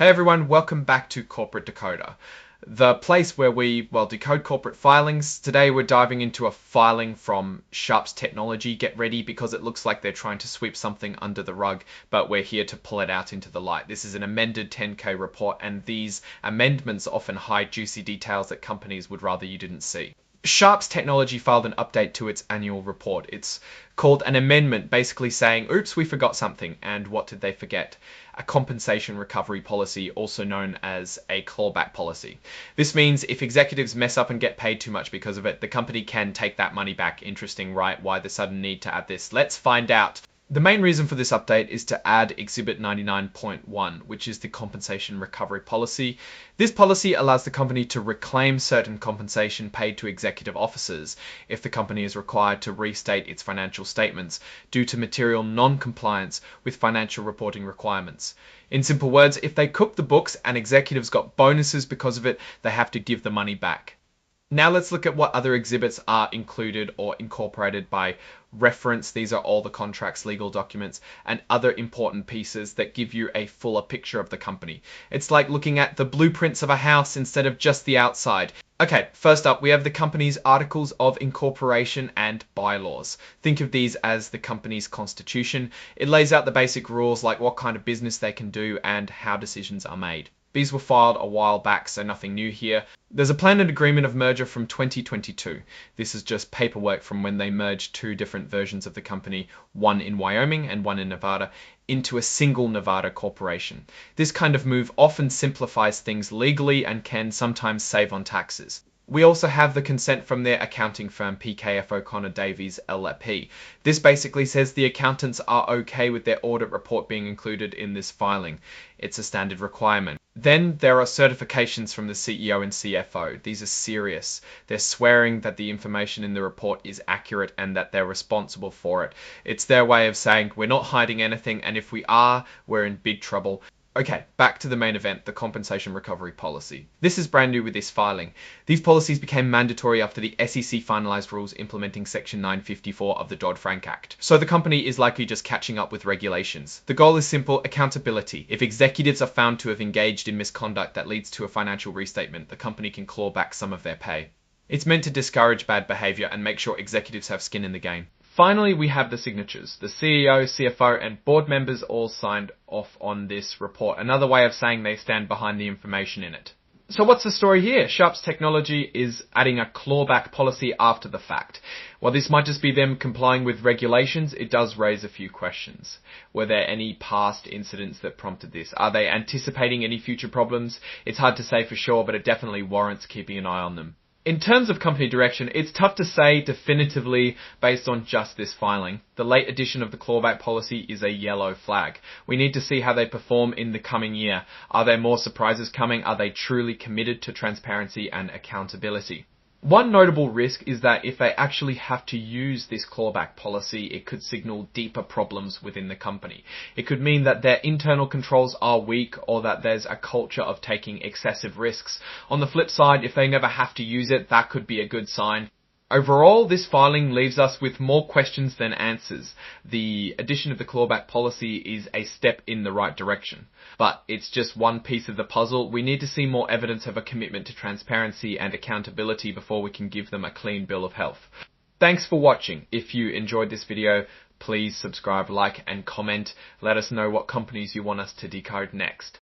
Hey everyone, welcome back to Corporate Decoder, the place where we, decode corporate filings. Today we're diving into a filing from Sharps Technology. Get ready because it looks like they're trying to sweep something under the rug, but we're here to pull it out into the light. This is an amended 10K report, and these amendments often hide juicy details that companies would rather you didn't see. Sharps Technology filed an update to its annual report. It's called an amendment, basically saying, oops, we forgot something. And what did they forget? A compensation recovery policy, also known as a clawback policy. This means if executives mess up and get paid too much because of it, the company can take that money back. Interesting, right? Why the sudden need to add this? Let's find out. The main reason for this update is to add Exhibit 99.1, which is the compensation recovery policy. This policy allows the company to reclaim certain compensation paid to executive officers if the company is required to restate its financial statements due to material non-compliance with financial reporting requirements. In simple words, if they cook the books and executives got bonuses because of it, they have to give the money back. Now let's look at what other exhibits are included or incorporated by reference. These are all the contracts, legal documents, and other important pieces that give you a fuller picture of the company. It's like looking at the blueprints of a house instead of just the outside. Okay, first up, we have the company's articles of incorporation and bylaws. Think of these as the company's constitution. It lays out the basic rules like what kind of business they can do and how decisions are made. These were filed a while back, so nothing new here. There's a plan and agreement of merger from 2022. This is just paperwork from when they merged two different versions of the company, one in Wyoming and one in Nevada, into a single Nevada corporation. This kind of move often simplifies things legally and can sometimes save on taxes. We also have the consent from their accounting firm, PKF O'Connor Davies LLP. This basically says the accountants are okay with their audit report being included in this filing. It's a standard requirement. Then there are certifications from the CEO and CFO. These are serious. They're swearing that the information in the report is accurate and that they're responsible for it. It's their way of saying we're not hiding anything, and if we are, we're in big trouble. Okay, back to the main event, the compensation recovery policy. This is brand new with this filing. These policies became mandatory after the SEC finalized rules implementing Section 954 of the Dodd-Frank Act. So the company is likely just catching up with regulations. The goal is simple: accountability. If executives are found to have engaged in misconduct that leads to a financial restatement, the company can claw back some of their pay. It's meant to discourage bad behavior and make sure executives have skin in the game. Finally, we have the signatures. The CEO, CFO, and board members all signed off on this report. Another way of saying they stand behind the information in it. So what's the story here? Sharps Technology is adding a clawback policy after the fact. While this might just be them complying with regulations, it does raise a few questions. Were there any past incidents that prompted this? Are they anticipating any future problems? It's hard to say for sure, but it definitely warrants keeping an eye on them. In terms of company direction, it's tough to say definitively based on just this filing. The late addition of the clawback policy is a yellow flag. We need to see how they perform in the coming year. Are there more surprises coming? Are they truly committed to transparency and accountability? One notable risk is that if they actually have to use this clawback policy, it could signal deeper problems within the company. It could mean that their internal controls are weak or that there's a culture of taking excessive risks. On the flip side, if they never have to use it, that could be a good sign. Overall, this filing leaves us with more questions than answers. The addition of the clawback policy is a step in the right direction, but it's just one piece of the puzzle. We need to see more evidence of a commitment to transparency and accountability before we can give them a clean bill of health. Thanks for watching. If you enjoyed this video, please subscribe, like, and comment. Let us know what companies you want us to decode next.